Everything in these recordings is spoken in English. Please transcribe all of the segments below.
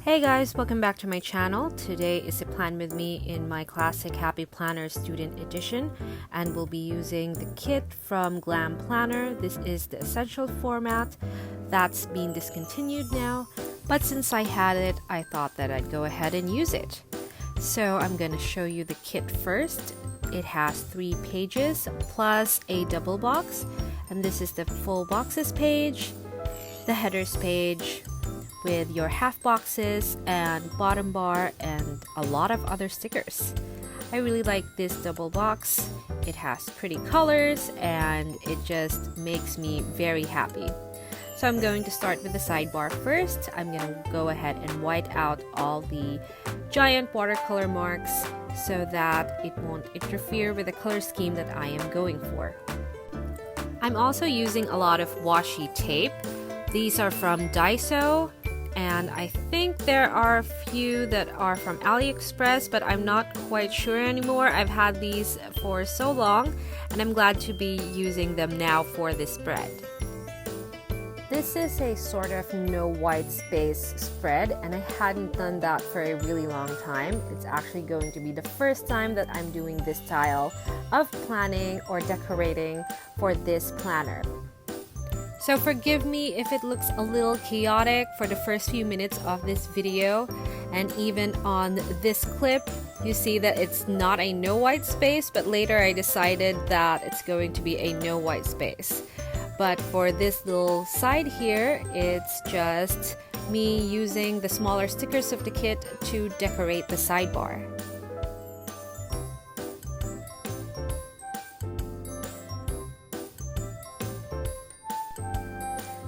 Hey guys, welcome back to my channel. Today is a plan with me in my classic Happy Planner Student Edition, and we'll be using the kit from Glam Planner. This is the essential format that's been discontinued now, but since I had it, I thought that I'd go ahead and use it. So I'm going to show you the kit first. It has 3 pages plus a double box, and this is the full boxes page, the headers page, with your half boxes and bottom bar and a lot of other stickers. I really like this double box. It has pretty colors and it just makes me very happy. So I'm going to start with the sidebar first. I'm going to go ahead and white out all the giant watercolor marks so that it won't interfere with the color scheme that I am going for. I'm also using a lot of washi tape. These are from Daiso, and I think there are a few that are from AliExpress, but I'm not quite sure anymore. I've had these for so long, and I'm glad to be using them now for this spread. This is a sort of no white space spread, and I hadn't done that for a really long time. It's actually going to be the first time that I'm doing this style of planning or decorating for this planner. So forgive me if it looks a little chaotic for the first few minutes of this video, and even on this clip you see that it's not a no white space, but later I decided that it's going to be a no white space. But for this little side here, it's just me using the smaller stickers of the kit to decorate the sidebar.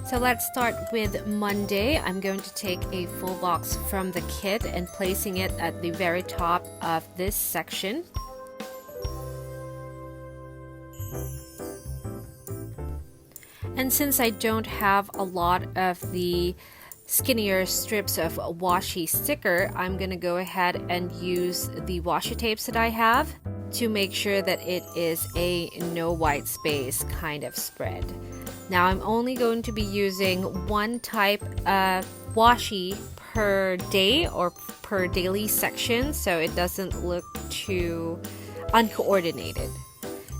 So let's start with Monday. I'm going to take a full box from the kit and placing it at the very top of this section. And since I don't have a lot of the skinnier strips of washi sticker, I'm going to go ahead and use the washi tapes that I have to make sure that it is a no white space kind of spread. Now I'm only going to be using one type of washi per day or per daily section, so it doesn't look too uncoordinated.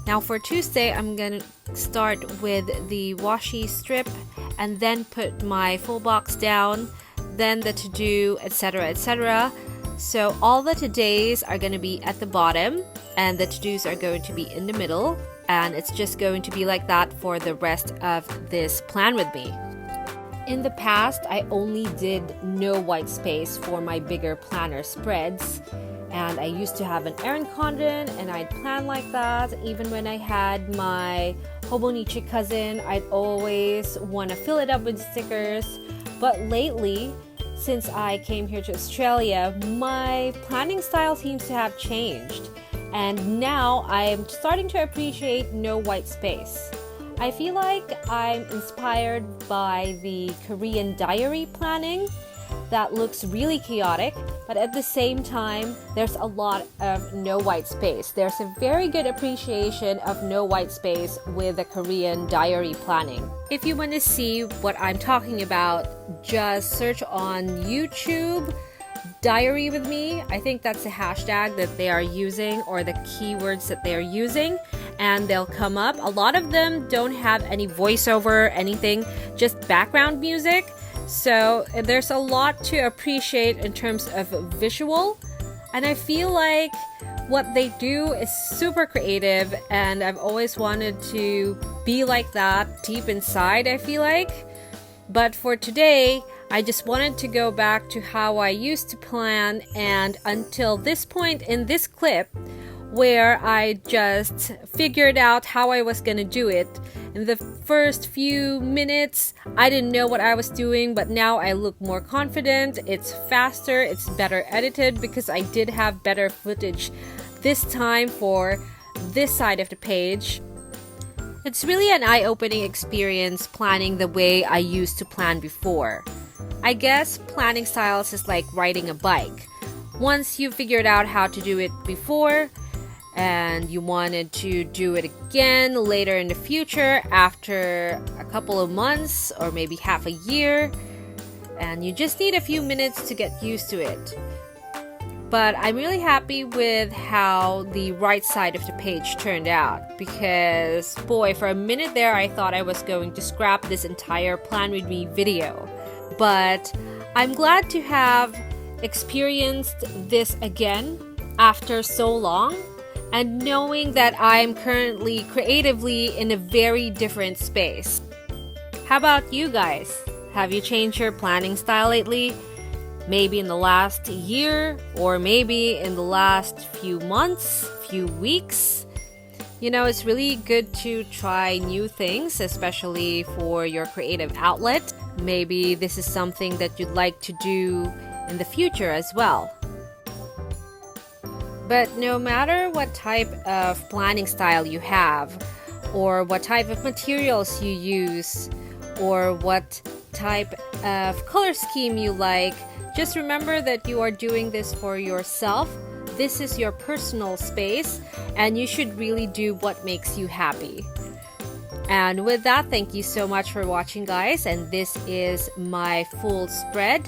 Now for Tuesday, I'm going to start with the washi strip and then put my full box down, then the to-do, etc., etc. So all the todays are going to be at the bottom and the to-dos are going to be in the middle. And it's just going to be like that for the rest of this plan with me. In the past, I only did no white space for my bigger planner spreads. And I used to have an Erin Condon and I'd plan like that. Even when I had my Hobonichi cousin, I'd always want to fill it up with stickers. But lately, since I came here to Australia, my planning style seems to have changed. And now I'm starting to appreciate no white space. I feel like I'm inspired by the Korean diary planning that looks really chaotic, but at the same time, there's a lot of no white space. There's a very good appreciation of no white space with the Korean diary planning. If you want to see what I'm talking about, just search on YouTube diary with me. I think that's the hashtag that they are using or the keywords that they are using, and they'll come up. A lot of them don't have any voiceover or anything, just background music. So there's a lot to appreciate in terms of visual, and I feel like what they do is super creative, and I've always wanted to be like that deep inside, I feel like. But for today, I just wanted to go back to how I used to plan, and until this point in this clip where I just figured out how I was gonna do it. In the first few minutes, I didn't know what I was doing, but now I look more confident. It's faster, it's better edited because I did have better footage this time for this side of the page. It's really an eye-opening experience planning the way I used to plan before. I guess planning styles is like riding a bike. Once you figured out how to do it before, and you wanted to do it again later in the future after a couple of months or maybe half a year, and you just need a few minutes to get used to it. But I'm really happy with how the right side of the page turned out, because boy, for a minute there I thought I was going to scrap this entire Plan With Me video. But I'm glad to have experienced this again after so long, and knowing that I'm currently creatively in a very different space. How about you guys? Have you changed your planning style lately? Maybe in the last year, or maybe in the last few months, few weeks. You know, it's really good to try new things, especially for your creative outlet. Maybe this is something that you'd like to do in the future as well. But no matter what type of planning style you have, or what type of materials you use, or what type of color scheme you like, just remember that you are doing this for yourself. This is your personal space, and you should really do what makes you happy. And with that, thank you so much for watching, guys. And this is my full spread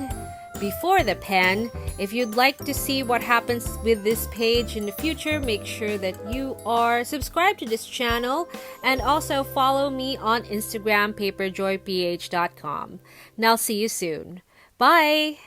before the pen. If you'd like to see what happens with this page in the future, make sure that you are subscribed to this channel, and also follow me on Instagram, paperjoyph.com. And I'll see you soon. Bye!